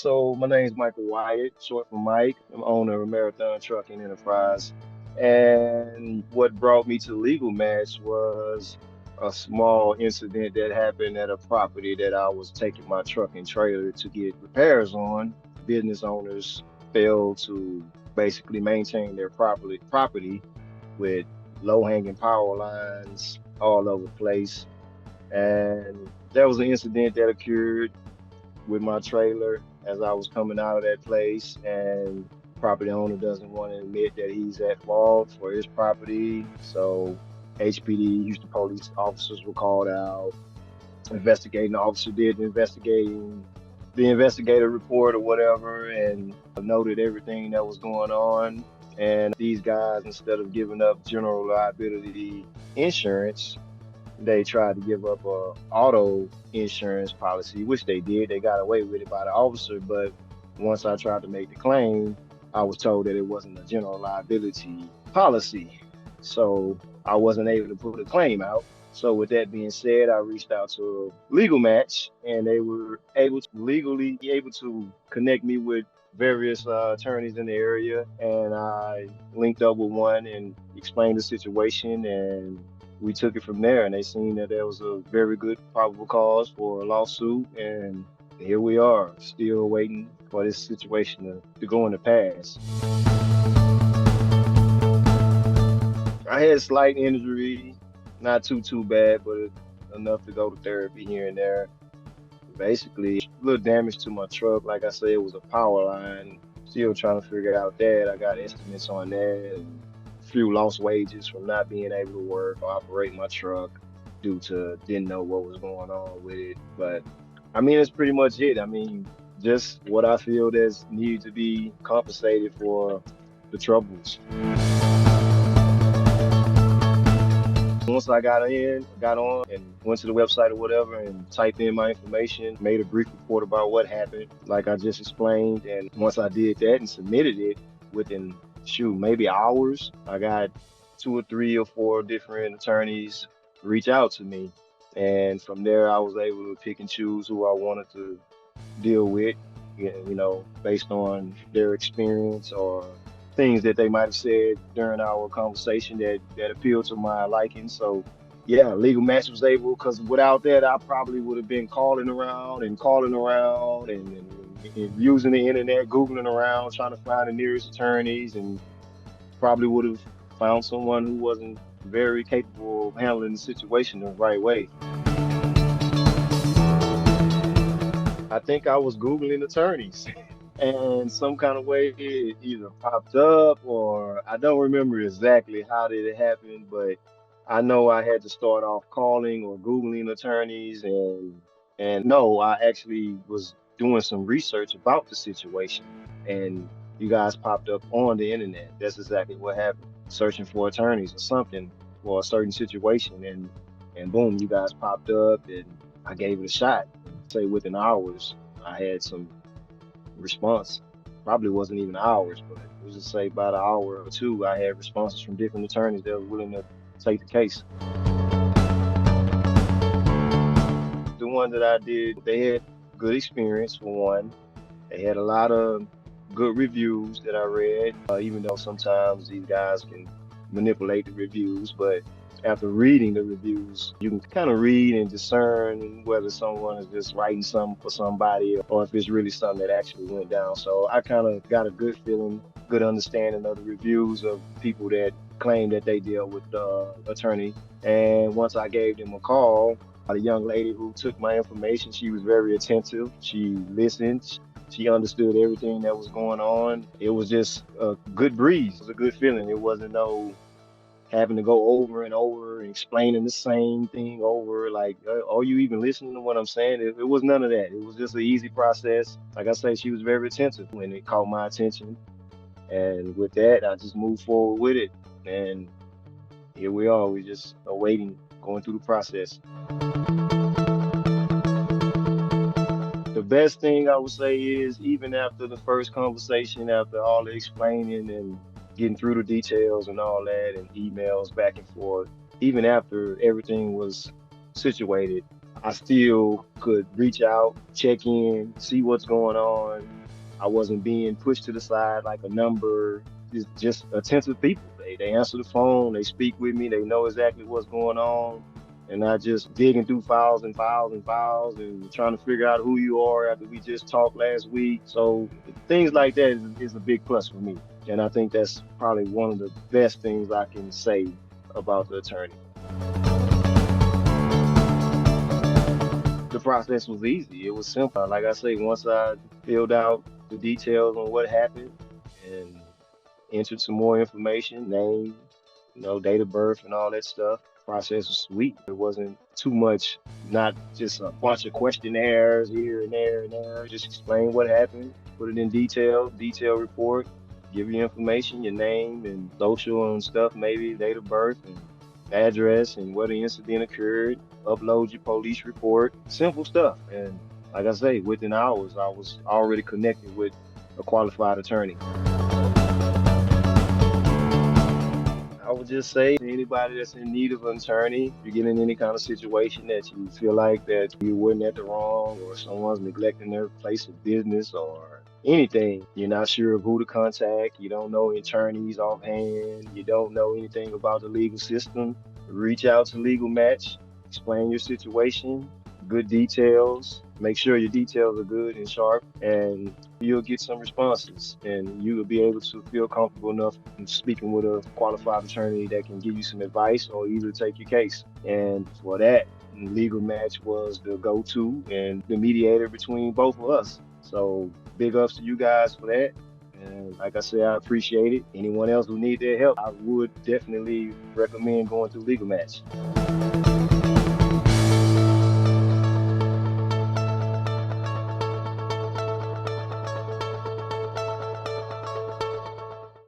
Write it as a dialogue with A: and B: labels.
A: So my name is Michael Wyatt, short for Mike. I'm owner of Marathon Trucking Enterprise. And what brought me to Legal Match was a small incident that happened at a property that I was taking my truck and trailer to get repairs on. Business owners failed to basically maintain their property with low-hanging power lines all over the place. And there was an incident that occurred with my trailer as I was coming out of that place, and property owner doesn't want to admit that he's at fault for his property. So HPD, Houston police officers were called out. Investigating officer did the investigator report or whatever, and noted everything that was going on. And these guys, instead of giving up general liability insurance, they tried to give up a auto insurance policy, which they did. They got away with it by the officer, but once I tried to make the claim, I was told that it wasn't a general liability policy. So I wasn't able to put a claim out. So with that being said, I reached out to Legal Match, and they were able to legally be able to connect me with various attorneys in the area, and I linked up with one and explained the situation, and we took it from there. And they seen that there was a very good probable cause for a lawsuit, and here we are, still waiting for this situation to go in the past. I had slight injury, not too bad, but enough to go to therapy here and there. Basically, a little damage to my truck. Like I said, it was a power line. Still trying to figure out that. I got estimates on that, and a few lost wages from not being able to work or operate my truck due to didn't know what was going on with it. But I mean, that's pretty much it. I mean, just what I feel that's needed to be compensated for the troubles. Once I got on and went to the website or whatever and typed in my information, made a brief report about what happened, like I just explained. And once I did that and submitted it within, shoot, maybe hours, I got two or three or four different attorneys reach out to me. And from there, I was able to pick and choose who I wanted to deal with, based on their experience or things that they might have said during our conversation that appealed to my liking. So yeah, Legal Match was able, because without that, I probably would have been calling around and using the internet, Googling around, trying to find the nearest attorneys, and probably would have found someone who wasn't very capable of handling the situation the right way. I think I was Googling attorneys. And some kind of way it either popped up, or I don't remember exactly how did it happen, but I know I had to start off calling or Googling attorneys, and no, I actually was doing some research about the situation, and you guys popped up on the internet. That's exactly what happened. Searching for attorneys or something for a certain situation, and boom, you guys popped up, and I gave it a shot. Say within hours, I had some response. Probably wasn't even hours, but let's just say about an hour or two, I had responses from different attorneys that were willing to take the case. The one that I did, they had good experience for one. They had a lot of good reviews that I read, even though sometimes these guys can manipulate the reviews. But after reading the reviews, you can kind of read and discern whether someone is just writing something for somebody or if it's really something that actually went down. So I kind of got a good feeling, good understanding of the reviews of people that claim that they deal with the attorney. And once I gave them a call, the young lady who took my information, she was very attentive. She listened. She understood everything that was going on. It was just a good breeze. It was a good feeling. It wasn't no having to go over and over and explaining the same thing over. Like, are you even listening to what I'm saying? It was none of that. It was just an easy process. Like I say, she was very attentive when it caught my attention. And with that, I just moved forward with it. And here we are. We're just awaiting, going through the process. The best thing I would say is, even after the first conversation, after all the explaining and getting through the details and all that, and emails back and forth, even after everything was situated, I still could reach out, check in, see what's going on. I wasn't being pushed to the side like a number. Just attentive people. They answer the phone, they speak with me, they know exactly what's going on. And not just digging through files and files and files and trying to figure out who you are after we just talked last week. So things like that is a big plus for me. And I think that's probably one of the best things I can say about the attorney. The process was easy. It was simple. Like I say, once I filled out the details on what happened and entered some more information, name, date of birth and all that stuff, the process was sweet. It wasn't too much, not just a bunch of questionnaires here and there and there. Just explain what happened, put it in detail report, give you information, your name and social and stuff, maybe date of birth and address and where the incident occurred, upload your police report, simple stuff. And like I say, within hours, I was already connected with a qualified attorney. I would just say to anybody that's in need of an attorney, if you get in any kind of situation that you feel like that you weren't at the wrong or someone's neglecting their place of business or anything, you're not sure of who to contact, you don't know attorneys offhand, you don't know anything about the legal system, reach out to LegalMatch, explain your situation, good details, make sure your details are good and sharp, and you'll get some responses and you will be able to feel comfortable enough in speaking with a qualified attorney that can give you some advice or either take your case. And for that, Legal Match was the go-to and the mediator between both of us. So big ups to you guys for that. And like I said, I appreciate it. Anyone else who need their help, I would definitely recommend going to Legal Match.